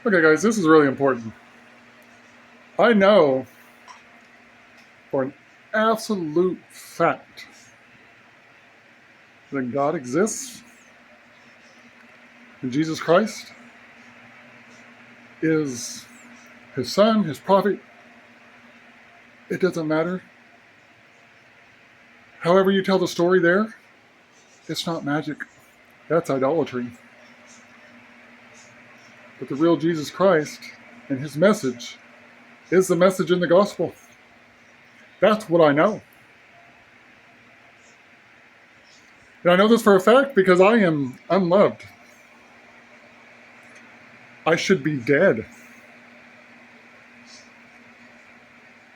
Okay, guys, this is really important. I know for an absolute fact that God exists and Jesus Christ is his son, his prophet. It doesn't matter. However you tell the story there, it's not magic. That's idolatry. But the real Jesus Christ and his message is the message in the gospel. That's what I know. And I know this for a fact because I am unloved. I should be dead.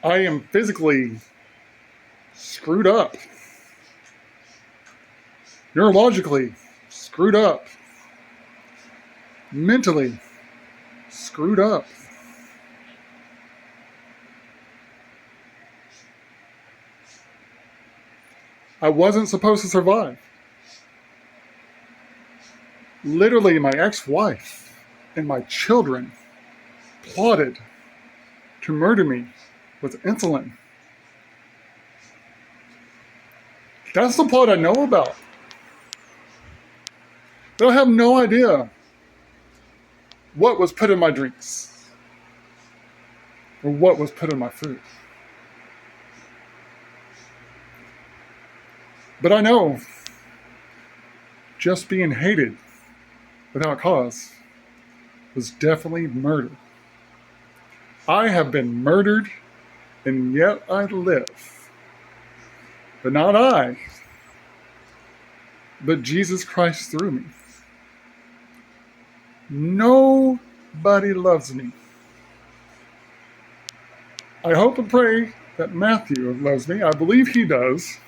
I am physically screwed up. Neurologically screwed up. Mentally screwed up. I wasn't supposed to survive. Literally, my ex-wife and my children plotted to murder me with insulin. That's the plot I know about. But I have no idea what was put in my drinks or what was put in my food. But I know just being hated without cause was definitely murder. I have been murdered, and yet I live. But not I, but Jesus Christ through me. Nobody loves me. I hope and pray that Matthew loves me. I believe he does.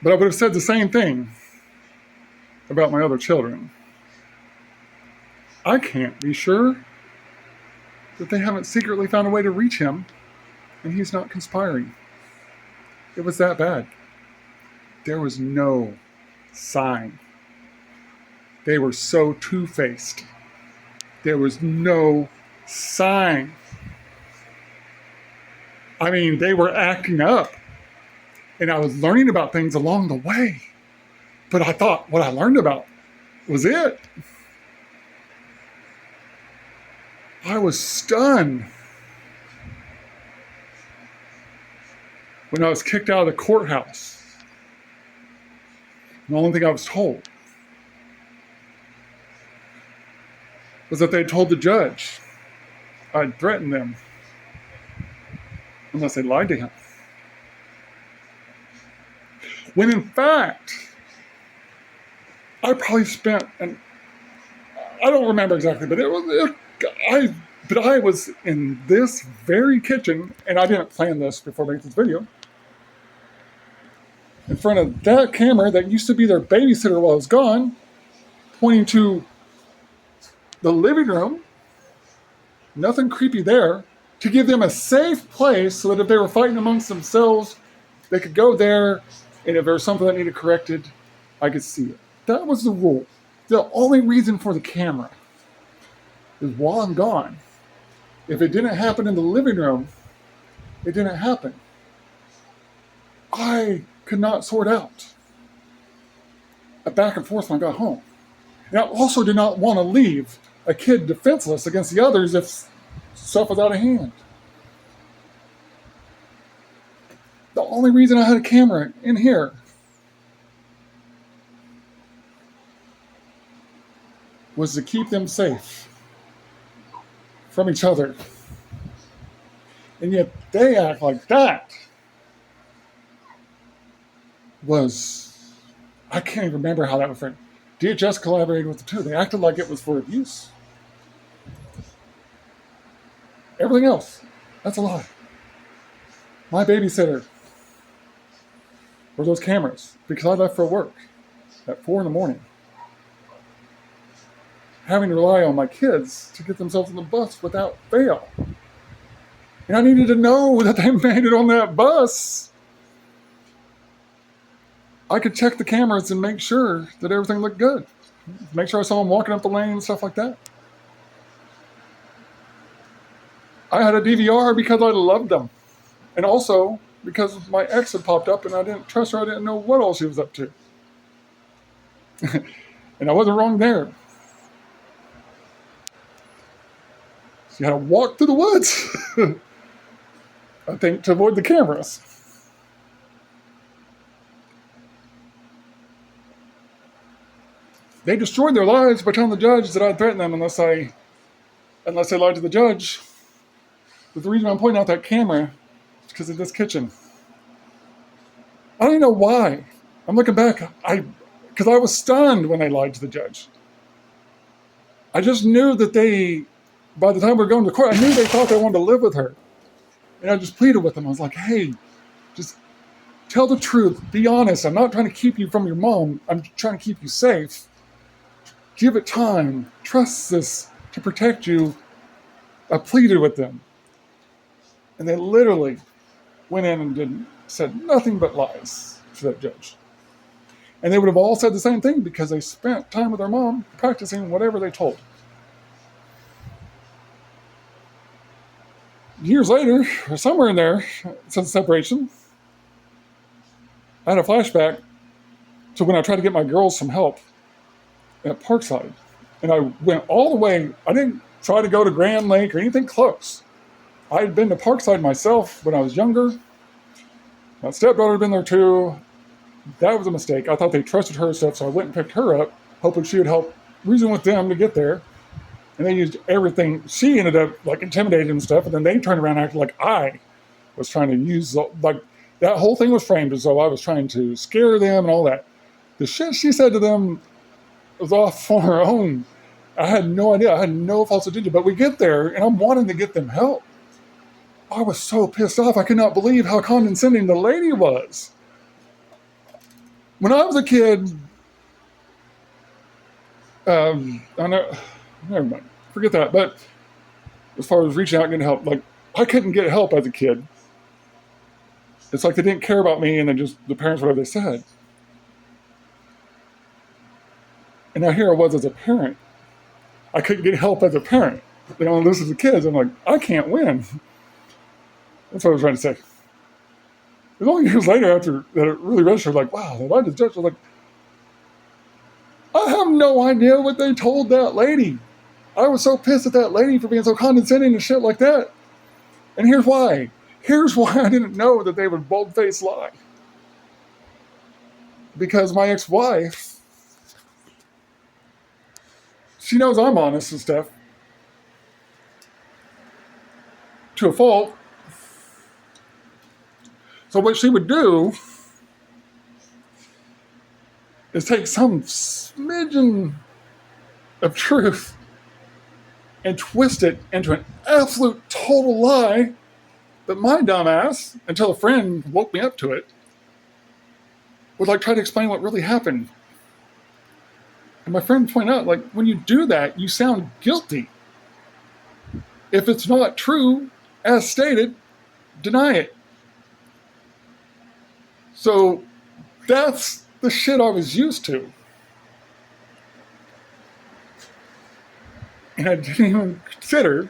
But I would have said the same thing about my other children. I can't be sure that they haven't secretly found a way to reach him and he's not conspiring. It was that bad. There was no sign. They were so two-faced. There was no sign. I mean, they were acting up. And I was learning about things along the way. But I thought what I learned about was it. I was stunned when I was kicked out of the courthouse. The only thing I was told was that they told the judge I'd threatened them unless they lied to him. When in fact, I probably spent, and I don't remember exactly, but I was in this very kitchen, and I didn't plan this before making this video, in front of that camera that used to be their babysitter while I was gone, pointing to the living room, nothing creepy there, to give them a safe place so that if they were fighting amongst themselves, they could go there, and if there was something that needed corrected, I could see it. That was the rule. The only reason for the camera is while I'm gone. If it didn't happen in the living room, it didn't happen. I could not sort out a back and forth when I got home. And I also did not want to leave a kid defenseless against the others if stuff was out of hand. The only reason I had a camera in here was to keep them safe from each other. And yet they act like that was, I can't even remember how that was framed. DHS collaborated with the two. They acted like it was for abuse. Everything else, that's a lie. My babysitter were those cameras because I left for work at 4 a.m, having to rely on my kids to get themselves on the bus without fail. And I needed to know that they made it on that bus. I could check the cameras and make sure that everything looked good. make sure I saw them walking up the lane and stuff like that. I had a DVR because I loved them. And also because my ex had popped up and I didn't trust her. I didn't know what all she was up to. And I wasn't wrong there. So you had to walk through the woods, I think, to avoid the cameras. They destroyed their lives by telling the judge that I'd threaten them unless they lied to the judge. But the reason I'm pointing out that camera is because of this kitchen. I don't even know why. I'm looking back, because I was stunned when they lied to the judge. I just knew that by the time we were going to court, I knew they thought they wanted to live with her. And I just pleaded with them. I was like, hey, just tell the truth. Be honest. I'm not trying to keep you from your mom. I'm trying to keep you safe. Give it time. Trust this to protect you. I pleaded with them. And they literally went in and said nothing but lies to that judge. And they would have all said the same thing because they spent time with their mom practicing whatever they told. Years later, or somewhere in there, since separation, I had a flashback to when I tried to get my girls some help at Parkside. And I went all the way. I didn't try to go to Grand Lake or anything close. I had been to Parkside myself when I was younger. My stepdaughter had been there too. That was a mistake. I thought they trusted her stuff, so I went and picked her up, hoping she would help reason with them to get there. And they used everything. She ended up like intimidating and stuff, and then they turned around and acted like I was trying to use, like that whole thing was framed as though I was trying to scare them and all that. The shit she said to them was off on her own. I had no idea. I had no false agenda. But we get there, and I'm wanting to get them help. I was so pissed off. I could not believe how condescending the lady was. When I was a kid, I know, never mind, forget that. But as far as reaching out and getting help, like I couldn't get help as a kid. It's like they didn't care about me, and then just the parents, whatever they said. And now here I was as a parent. I couldn't get help as a parent. They only listen to the kids. I'm like, I can't win. That's what I was trying to say. It was only years later after that it really registered, like, wow, they lied to the judge. I was like, I have no idea what they told that lady. I was so pissed at that lady for being so condescending and shit like that. And here's why. Here's why I didn't know that they would bold-faced lie. Because my ex-wife, she knows I'm honest and stuff. To a fault. So what she would do is take some smidgen of truth and twist it into an absolute total lie that my dumbass, until a friend woke me up to it, would like try to explain what really happened. And my friend pointed out, like, when you do that, you sound guilty. If it's not true, as stated, deny it. So that's the shit I was used to. And I didn't even consider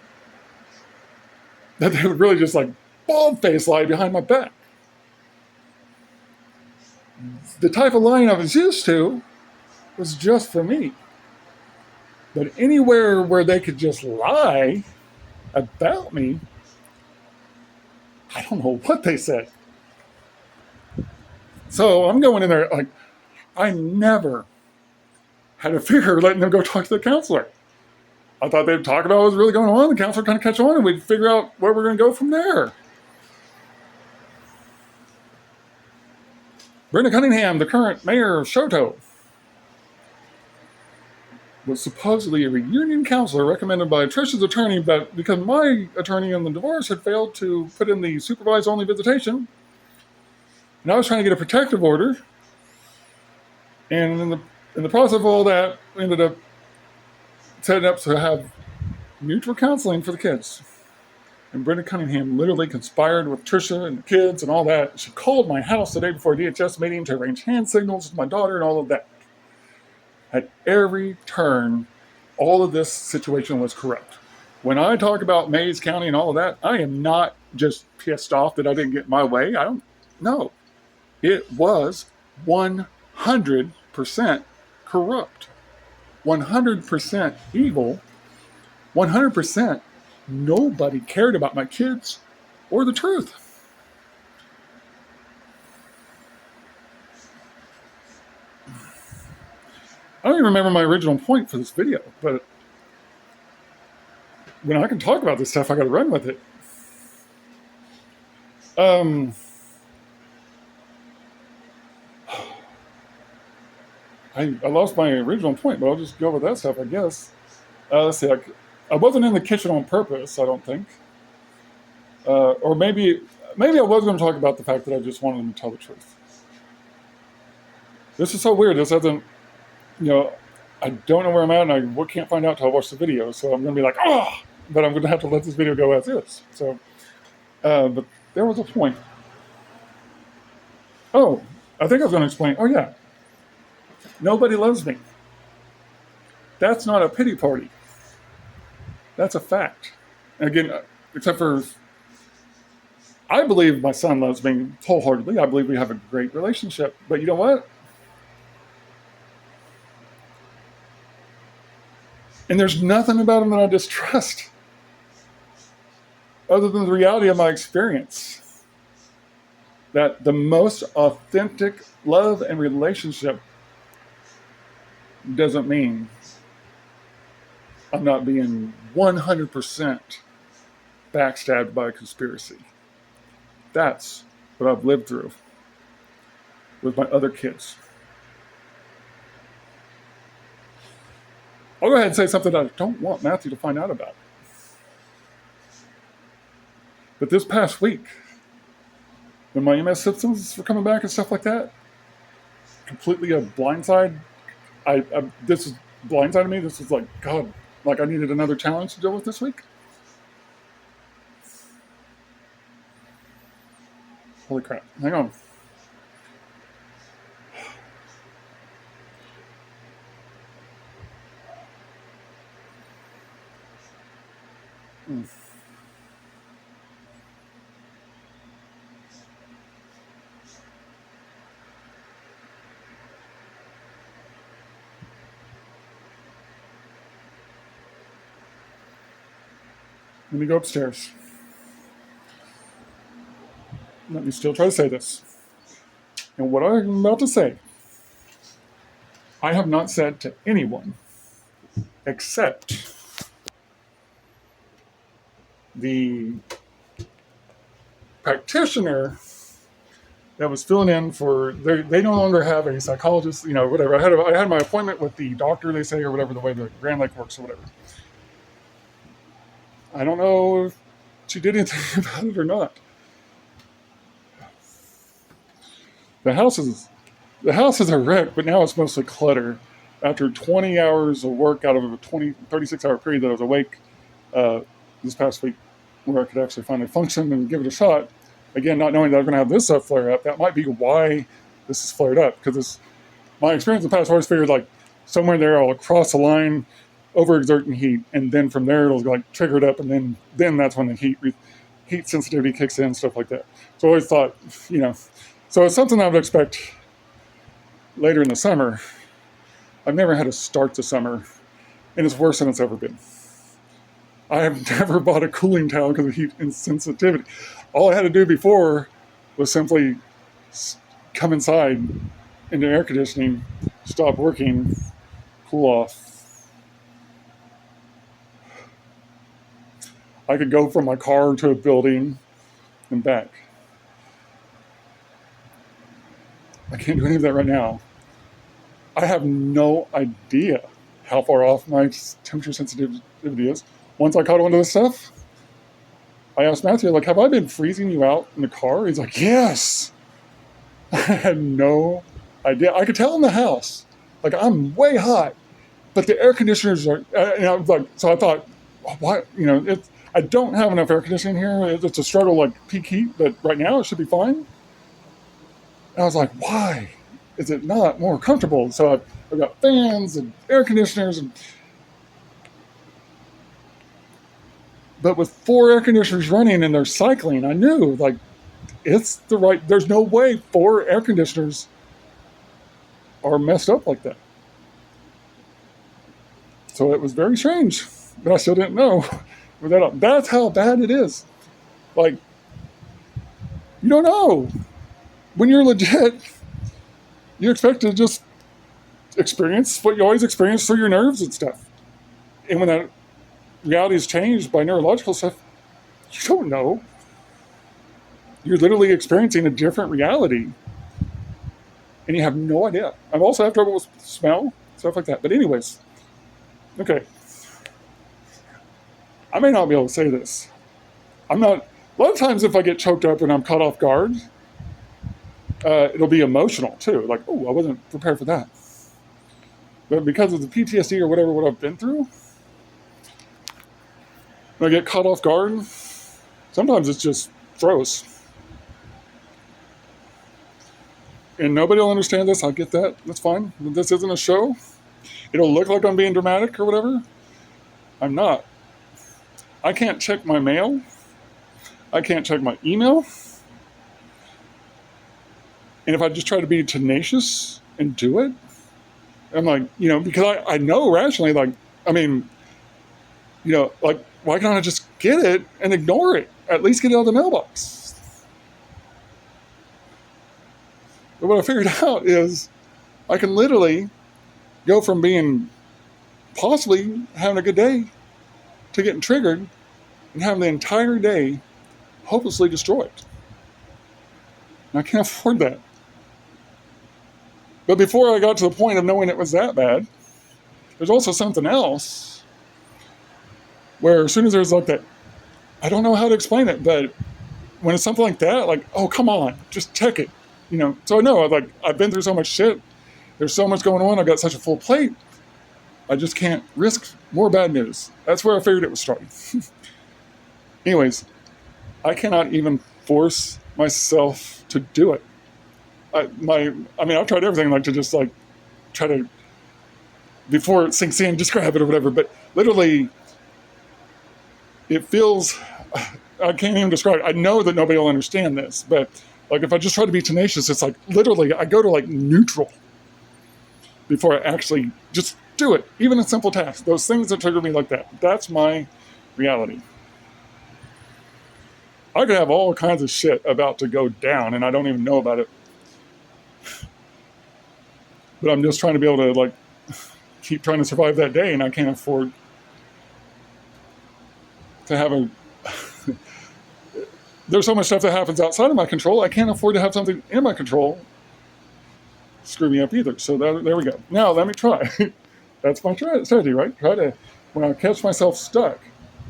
that they would really just like bald-faced lie behind my back. The type of lying I was used to was just for me. But anywhere where they could just lie about me, I don't know what they said. So I'm going in there like, I never had a fear letting them go talk to the counselor. I thought they'd talk about what was really going on. The counselor kind of catch on and we'd figure out where we're going to go from there. Brenda Cunningham, the current mayor of Shoto, was supposedly a reunion counselor recommended by Trisha's attorney, but because my attorney on the divorce had failed to put in the supervised only visitation, and I was trying to get a protective order, and in the process of all that, we ended up setting up to have mutual counseling for the kids. And Brenda Cunningham literally conspired with Trisha and the kids and all that. She called my house the day before a DHS meeting to arrange hand signals with my daughter and all of that. At every turn, all of this situation was corrupt. When I talk about Mays County and all of that, I am not just pissed off that I didn't get my way. I don't know. It was 100% corrupt, 100% evil, 100% nobody cared about my kids or the truth. I don't even remember my original point for this video, but when I can talk about this stuff, I got to run with it. I lost my original point, but I'll just go with that stuff, I guess. Let's see. I wasn't in the kitchen on purpose, I don't think. Or maybe I was going to talk about the fact that I just wanted them to tell the truth. This is so weird. This hasn't, I don't know where I'm at, and I can't find out till I watch the video. So I'm going to be like, but I'm going to have to let this video go as is. So, but there was a point. Oh, I think I was going to explain. Oh, yeah. Nobody loves me. That's not a pity party. That's a fact. Again, except for, I believe my son loves me wholeheartedly. I believe we have a great relationship. But you know what? And there's nothing about him that I distrust other than the reality of my experience. That the most authentic love and relationship doesn't mean I'm not being 100% backstabbed by a conspiracy. That's what I've lived through with my other kids. I'll go ahead and say something that I don't want Matthew to find out about. But this past week, when my MS symptoms were coming back and stuff like that, completely a blindside. This is blindsided me. This was like, God, like I needed another challenge to deal with this week. Holy crap. Hang on. Let me go upstairs. Let me still try to say this. And what I'm about to say, I have not said to anyone except the practitioner that was filling in for, they no longer have a psychologist, whatever. I had my appointment with the doctor, they say, or whatever, the way the Grand Lake works or whatever. I don't know if she did anything about it or not. The house is a wreck, but now it's mostly clutter. After 20 hours of work out of a 36-hour period that I was awake this past week, where I could actually finally function and give it a shot, again, not knowing that I'm going to have this stuff flare up, that might be why this is flared up. Because my experience in the past, I always figured like somewhere there I'll cross a line, overexerting heat, and then from there it'll like trigger it up, and then that's when the heat sensitivity kicks in, stuff like that. So I always thought, so it's something I would expect later in the summer. I've never had to start the summer, and it's worse than it's ever been. I have never bought a cooling tower because of heat insensitivity. All I had to do before was simply come inside into air conditioning, stop working, cool off. I could go from my car to a building and back. I can't do any of that right now. I have no idea how far off my temperature sensitivity is. Once I caught on to this stuff, I asked Matthew, like, have I been freezing you out in the car? He's like, yes. I had no idea. I could tell in the house, like, I'm way hot, but the air conditioners are, so I thought, what, I don't have enough air conditioning here. It's a struggle, like peak heat, but right now it should be fine. And I was like, why is it not more comfortable? So I've got fans and air conditioners, but with 4 air conditioners running and they're cycling, I knew like it's the right. There's no way 4 air conditioners are messed up like that. So it was very strange, but I still didn't know. That's how bad it is. Like, you don't know. When you're legit, you expect to just experience what you always experience through your nerves and stuff. And when that reality is changed by neurological stuff, you don't know. You're literally experiencing a different reality, and you have no idea. I've also had trouble with smell, stuff like that. But anyways, okay. I may not be able to say this. I'm not. A lot of times, if I get choked up and I'm caught off guard, it'll be emotional too. Like, oh, I wasn't prepared for that. But because of the PTSD or whatever what I've been through, when I get caught off guard, sometimes it's just froze. And nobody will understand this. I get that. That's fine. This isn't a show. It'll look like I'm being dramatic or whatever. I'm not. I can't check my mail. I can't check my email. And if I just try to be tenacious and do it, I'm like, because I know rationally, like, I mean, like, why can't I just get it and ignore it? At least get it out of the mailbox. But what I figured out is I can literally go from being possibly having a good day to getting triggered and having the entire day hopelessly destroyed. And I can't afford that. But before I got to the point of knowing it was that bad, there's also something else where as soon as there's like that, I don't know how to explain it, but when it's something like that, like, oh, come on, just check it. So I know, like, I've been through so much shit. There's so much going on. I've got such a full plate. I just can't risk more bad news. That's where I figured it was starting. Anyways, I cannot even force myself to do it. I've tried everything, like to just like try to, before it sinks in, just grab it or whatever. But literally, it feels, I can't even describe it. I know that nobody will understand this, but like if I just try to be tenacious, it's like literally I go to like neutral before I actually just do it. Even a simple task, those things that trigger me like that, that's my reality. I could have all kinds of shit about to go down and I don't even know about it. But I'm just trying to be able to like keep trying to survive that day, and I can't afford to have there's so much stuff that happens outside of my control. I can't afford to have something in my control screw me up either. So there we go. Now let me try. That's my strategy, right? Try to, when I catch myself stuck,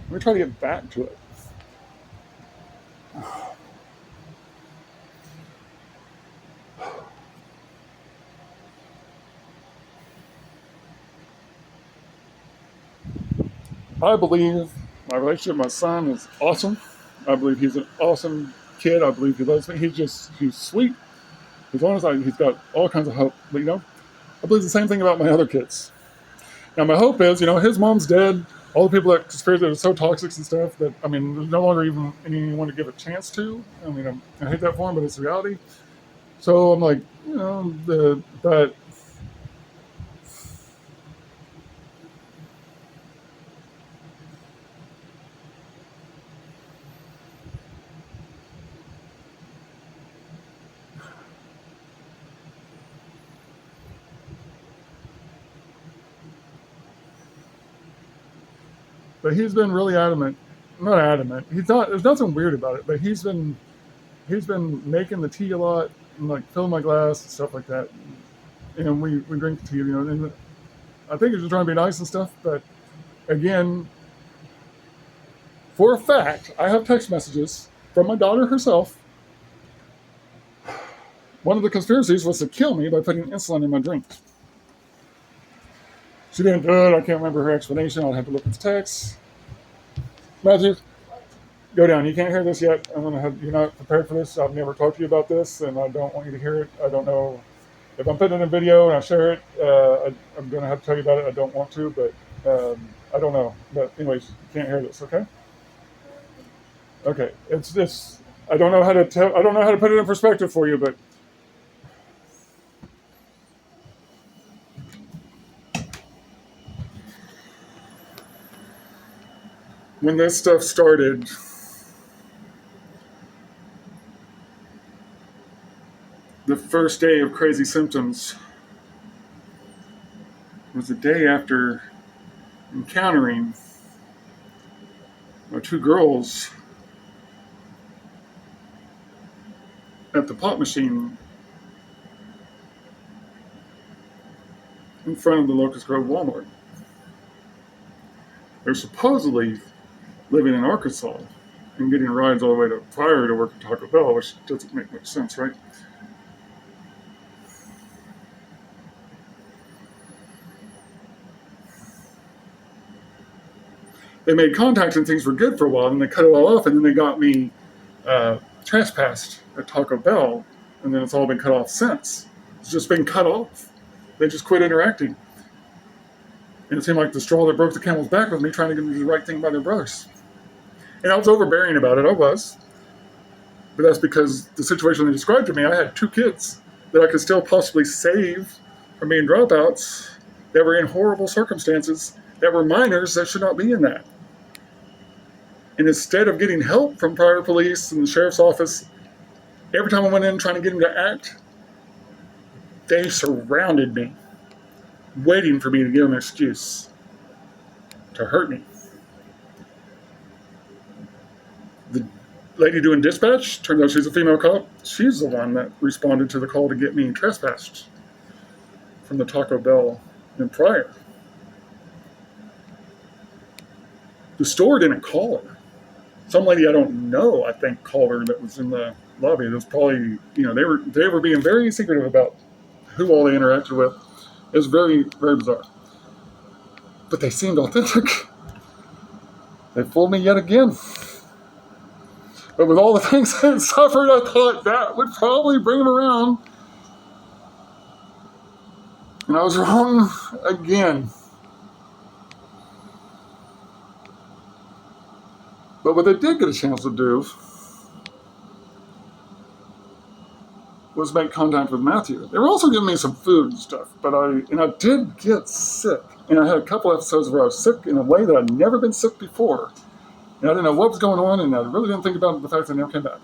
let me try to get back to it. I believe my relationship with my son is awesome. I believe he's an awesome kid. I believe he loves me. He's sweet. As long as he's got all kinds of hope. But I believe the same thing about my other kids. Now my hope is, his mom's dead. All the people that conspired that are so toxic and stuff that, there's no longer even anyone to give a chance to. I hate that for him, but it's reality. So I'm like, but he's been really adamant. Not adamant. He's not. There's nothing weird about it. But he's been making the tea a lot and like filling my glass and stuff like that. And we drink tea, and I think he's just trying to be nice and stuff. But again, for a fact, I have text messages from my daughter herself. One of the conspiracies was to kill me by putting insulin in my drink. She didn't do it. I can't remember her explanation. I'll have to look at the text. Matthew, go down. You can't hear this yet. You're not prepared for this. I've never talked to you about this, and I don't want you to hear it. I don't know if I'm putting it in video and I share it, I'm going to have to tell you about it. I don't want to, but I don't know. But anyways, you can't hear this, okay? Okay, it's this. I don't know how to tell. I don't know how to put it in perspective for you, but when this stuff started, the first day of Crazy Symptoms was the day after encountering two girls at the pop machine in front of the Locust Grove Walmart. They're supposedly living in Arkansas and getting rides all the way to Pryor to work at Taco Bell, which doesn't make much sense, right? They made contact and things were good for a while, and they cut it all off, and then they got me trespassed at Taco Bell, and then it's all been cut off since. It's just been cut off. They just quit interacting. And it seemed like the straw that broke the camel's back with me trying to get them to do the right thing by their brothers. And I was overbearing about it, I was. But that's because the situation they described to me, I had 2 kids that I could still possibly save from being dropouts that were in horrible circumstances, that were minors that should not be in that. And instead of getting help from Pryor Police and the Sheriff's Office, every time I went in trying to get them to act, they surrounded me, waiting for me to give them an excuse to hurt me. The lady doing dispatch, turned out she's a female cop. She's the one that responded to the call to get me trespassed from the Taco Bell in Pryor. The store didn't call her. Some lady I don't know, I think, called her that was in the lobby. It was probably, they were being very secretive about who all they interacted with. It was very, very bizarre. But they seemed authentic. They fooled me yet again. But with all the things I had suffered, I thought that would probably bring them around. And I was wrong again. But what they did get a chance to do was make contact with Matthew. They were also giving me some food and stuff, but I did get sick. And I had a couple episodes where I was sick in a way that I'd never been sick before. And I didn't know what was going on, and I really didn't think about the fact that I never came back.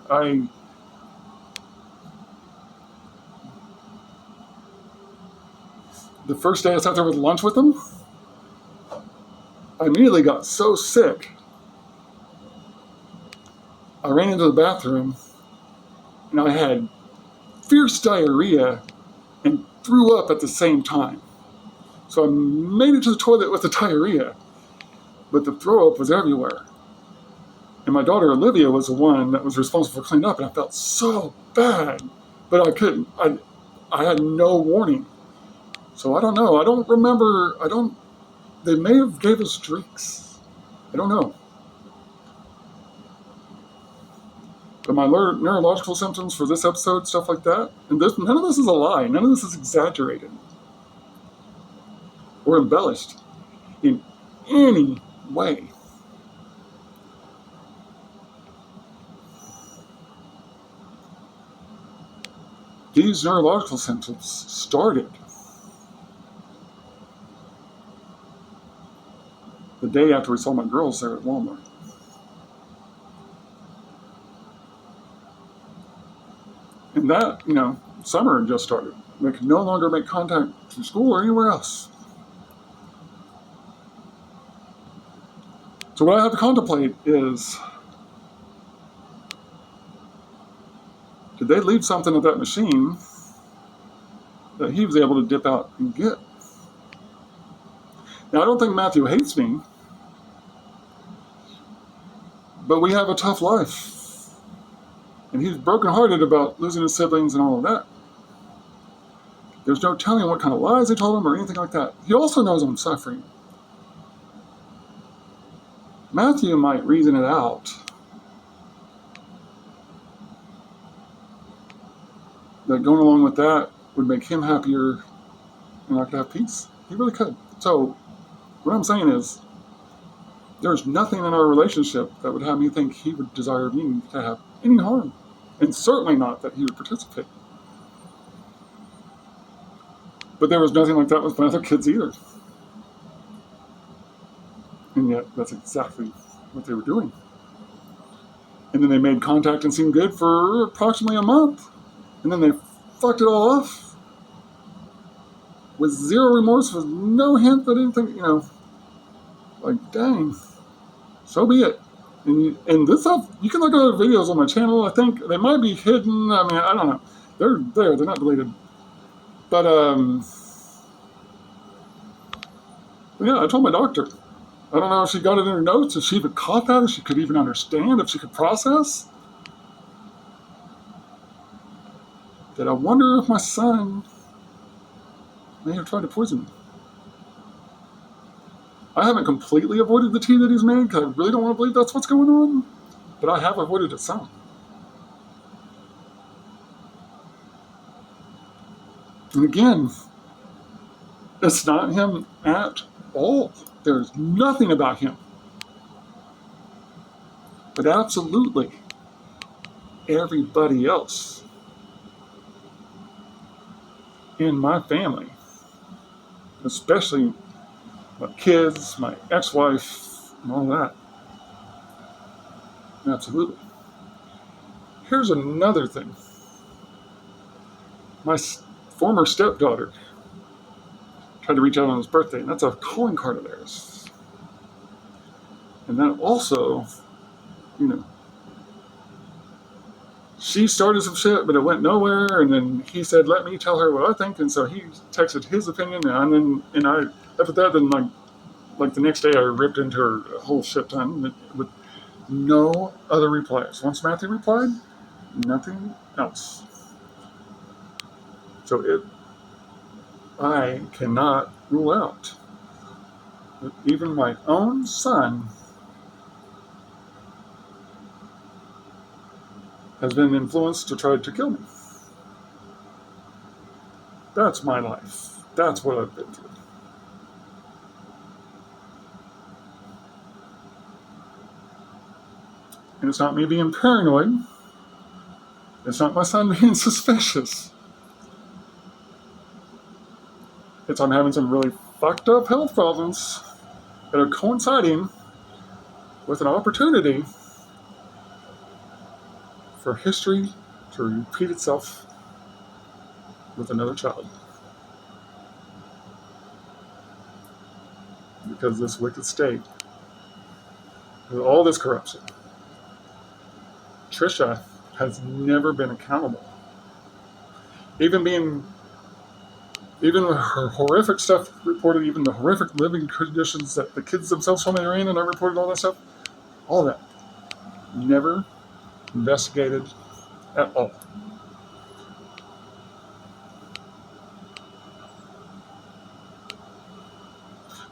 The first day I sat there with lunch with them, I immediately got so sick. I ran into the bathroom, and I had fierce diarrhea and threw up at the same time. So I made it to the toilet with the diarrhea, but the throw up was everywhere. And my daughter Olivia was the one that was responsible for cleaning up, and I felt so bad, but I couldn't. I had no warning. So I don't know. I don't remember. They may have gave us drinks. I don't know. But my neurological symptoms for this episode, stuff like that, and none of this is a lie. None of this is exaggerated or embellished in any way. These neurological symptoms started the day after we saw my girls there at Walmart. And that, summer had just started. They could no longer make contact to school or anywhere else. So what I have to contemplate is, did they leave something at that machine that he was able to dip out and get? Now, I don't think Matthew hates me, but we have a tough life. And he's brokenhearted about losing his siblings and all of that. There's no telling what kind of lies they told him or anything like that. He also knows I'm suffering. Matthew might reason it out that going along with that, would make him happier and I could have peace. He really could. So what I'm saying is, there's nothing in our relationship that would have me think he would desire me to have any harm. And certainly not that he would participate. But there was nothing like that with my other kids either. And yet, that's exactly what they were doing. And then they made contact and seemed good for approximately a month. And then they fucked it all off with zero remorse, with no hint that anything, like, dang, so be it. And this stuff, you can look at other videos on my channel. I think they might be hidden. I mean, I don't know. They're there. They're not deleted. But, yeah, I told my doctor. I don't know if she got it in her notes, if she even caught that, if she could even understand, if she could process. That I wonder if my son may have tried to poison me. I haven't completely avoided the tea that he's made because I really don't want to believe that's what's going on. But I have avoided it some. And again, it's not him at all. There's nothing about him. But absolutely everybody else in my family, especially my kids, my ex-wife, and all that. Absolutely. Here's another thing. My former stepdaughter tried to reach out on his birthday, and that's a calling card of theirs. And that also, she started some shit, but it went nowhere. And then he said, "Let me tell her what I think." And so he texted his opinion, and I after that, then like the next day, I ripped into her a whole shit ton with no other replies. Once Matthew replied, nothing else. So I cannot rule out that even my own son has been influenced to try to kill me. That's my life. That's what I've been through. And it's not me being paranoid. It's not my son being suspicious. It's I'm having some really fucked up health problems that are coinciding with an opportunity for history to repeat itself with another child. Because this wicked state, with all this corruption, Trisha has never been accountable. Even with her horrific stuff reported, even the horrific living conditions that the kids themselves told me they're in, and I reported all that stuff, all that, never investigated at all.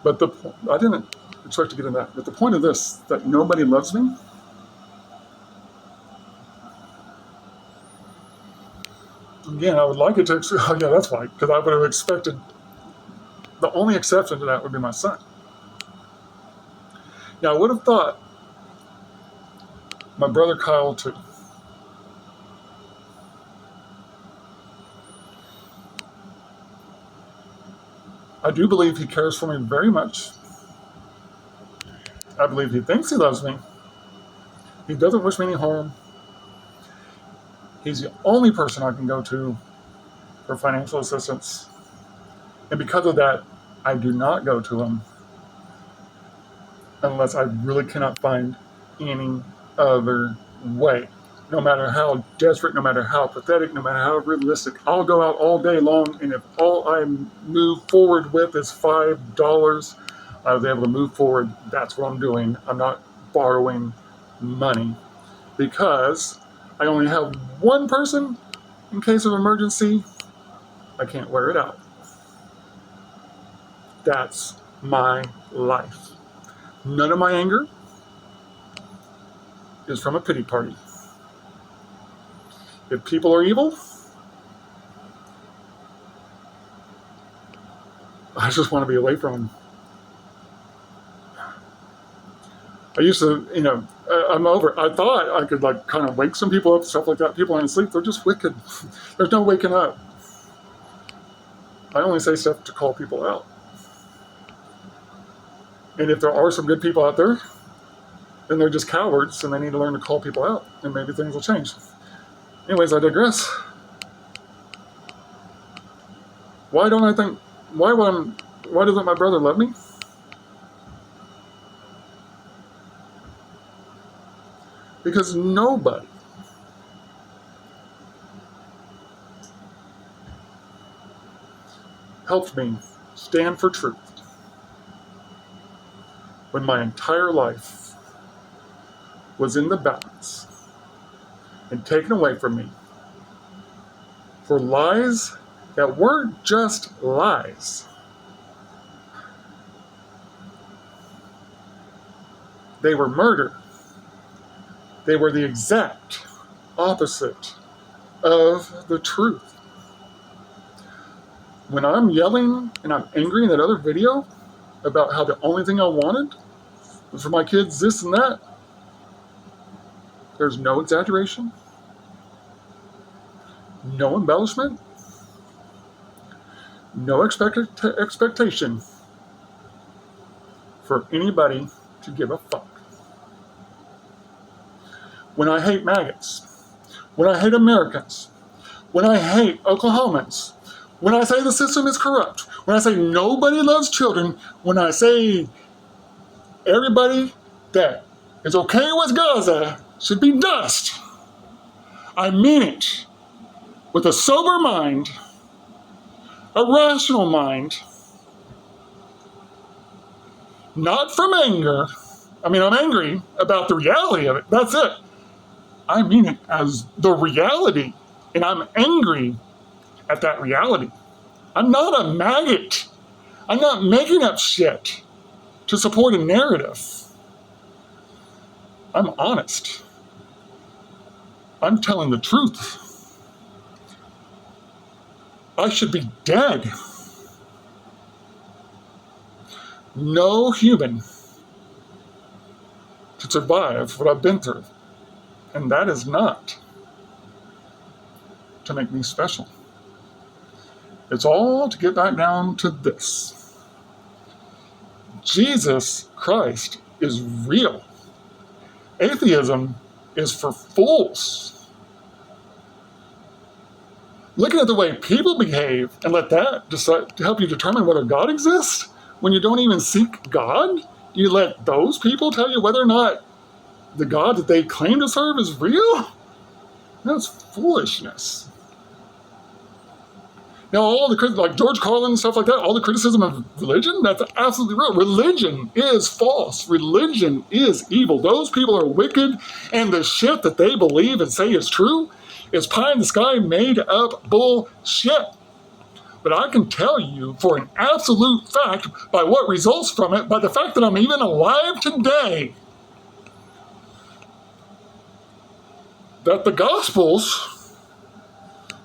But I didn't expect to get in that. But the point of this, that nobody loves me, again, I would like it to, yeah, that's why, because I would have expected, the only exception to that would be my son. Now, I would have thought my brother Kyle too. I do believe he cares for me very much. I believe he thinks he loves me. He doesn't wish me any harm. He's the only person I can go to for financial assistance. And because of that, I do not go to him unless I really cannot find any other way. No matter how desperate, no matter how pathetic, no matter how realistic, I'll go out all day long, and if all I move forward with is $5, I was able to move forward. That's what I'm doing. I'm not borrowing money because I only have one person in case of emergency. I can't wear it out. That's my life. None of my anger is from a pity party. If people are evil, I just want to be away from them. I used to, I'm over. I thought I could like kind of wake some people up, stuff like that. People aren't asleep. They're just wicked. There's no waking up. I only say stuff to call people out. And if there are some good people out there, then they're just cowards and they need to learn to call people out and maybe things will change. Anyways, I digress. Why doesn't my brother love me? Because nobody helped me stand for truth when my entire life was in the balance and taken away from me for lies that weren't just lies. They were murder. They were the exact opposite of the truth. When I'm yelling and I'm angry in that other video about how the only thing I wanted was for my kids this and that, there's no exaggeration, no embellishment, no expectation for anybody to give a fuck. When I hate maggots, when I hate Americans, when I hate Oklahomans, when I say the system is corrupt, when I say nobody loves children, when I say everybody that is okay with Gaza should be dust, I mean it with a sober mind, a rational mind, not from anger. I'm angry about the reality of it. That's it. I mean it as the reality, and I'm angry at that reality. I'm not a maggot. I'm not making up shit to support a narrative. I'm honest. I'm telling the truth. I should be dead. No human could survive what I've been through. And that is not to make me special. It's all to get back down to this. Jesus Christ is real. Atheism is for fools. Looking at the way people behave and let that decide to help you determine whether God exists when you don't even seek God, you let those people tell you whether or not the God that they claim to serve is real? That's foolishness. Now, all the like George Carlin and stuff like that, all the criticism of religion, that's absolutely real. Religion is false. Religion is evil. Those people are wicked, and the shit that they believe and say is true is pie in the sky made up bullshit. But I can tell you for an absolute fact, by what results from it, by the fact that I'm even alive today, that the Gospels,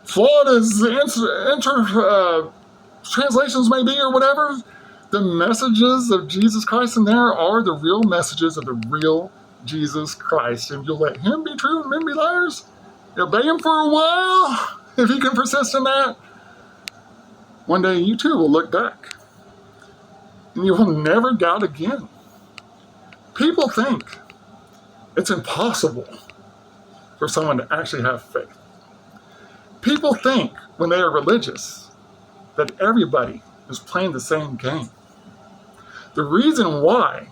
flawed as translations may be or whatever, the messages of Jesus Christ in there are the real messages of the real Jesus Christ. And you'll let him be true and men be liars? Obey him for a while, if he can persist in that. One day you too will look back, and you will never doubt again. People think it's impossible for someone to actually have faith. People think when they are religious that everybody is playing the same game. The reason why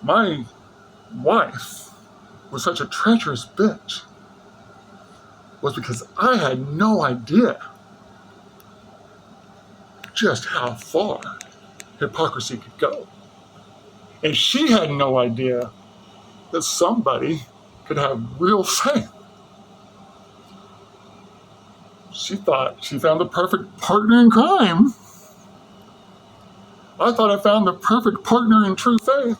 my wife was such a treacherous bitch was because I had no idea just how far hypocrisy could go. And she had no idea that somebody could have real faith. She thought she found the perfect partner in crime. I thought I found the perfect partner in true faith.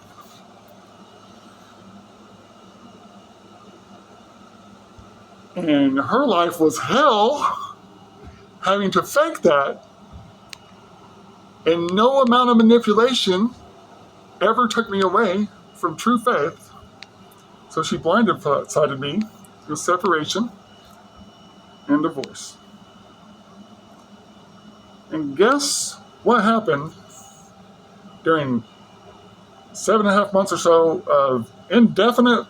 And her life was hell, having to fake that And no amount of manipulation ever took me away from true faith. So she blindsided me with separation and divorce. And guess what happened during 7.5 months or so of indefinite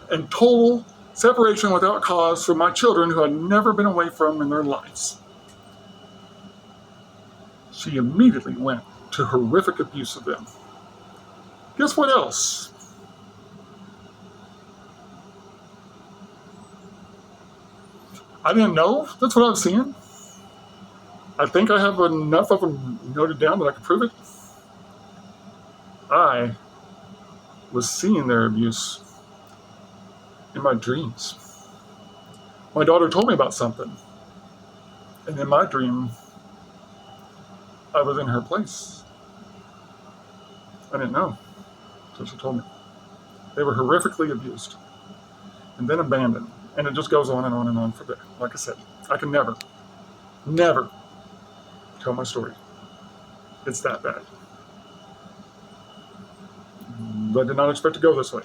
and total separation without cause from my children who I'd never been away from in their lives? She immediately went to horrific abuse of them. Guess what else? I didn't know. That's what I was seeing. I think I have enough of them noted down that I can prove it. I was seeing their abuse in my dreams. My daughter told me about something. And in my dream, I was in her place. I didn't know. So she told me. They were horrifically abused and then abandoned. And it just goes on and on and on from there. Like I said, I can never tell my story. It's that bad. But I did not expect to go this way.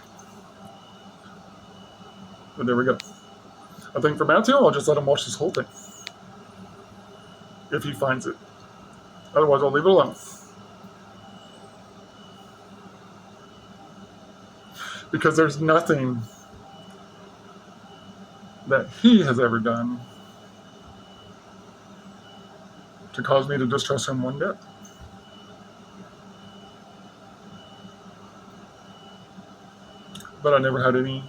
But there we go. I think for Matthew, I'll just let him watch this whole thing. If he finds it. Otherwise, I'll leave it alone. Because there's nothing that he has ever done to cause me to distrust him one bit. But I never had any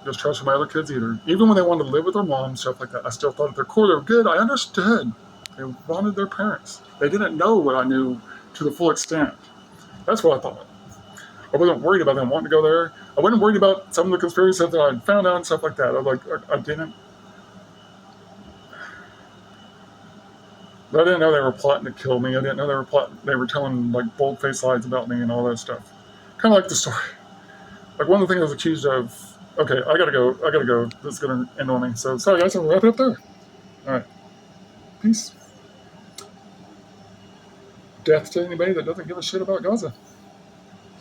distrust for my other kids either. Even when they wanted to live with their mom, stuff like that, I still thought at their core they were good. I understood. They wanted their parents. They didn't know what I knew to the full extent. That's what I thought. I wasn't worried about them wanting to go there. I wasn't worried about some of the conspiracy stuff that I'd found out and stuff like that. I was like, I didn't. But I didn't know they were plotting to kill me. I didn't know they were telling like bold-faced lies about me and all that stuff. Kind of like the story. Like one of the things I was accused of. Okay, I gotta go. This is gonna end on me. So sorry guys, I'm gonna wrap it up there. All right. Peace. Death to anybody that doesn't give a shit about Gaza.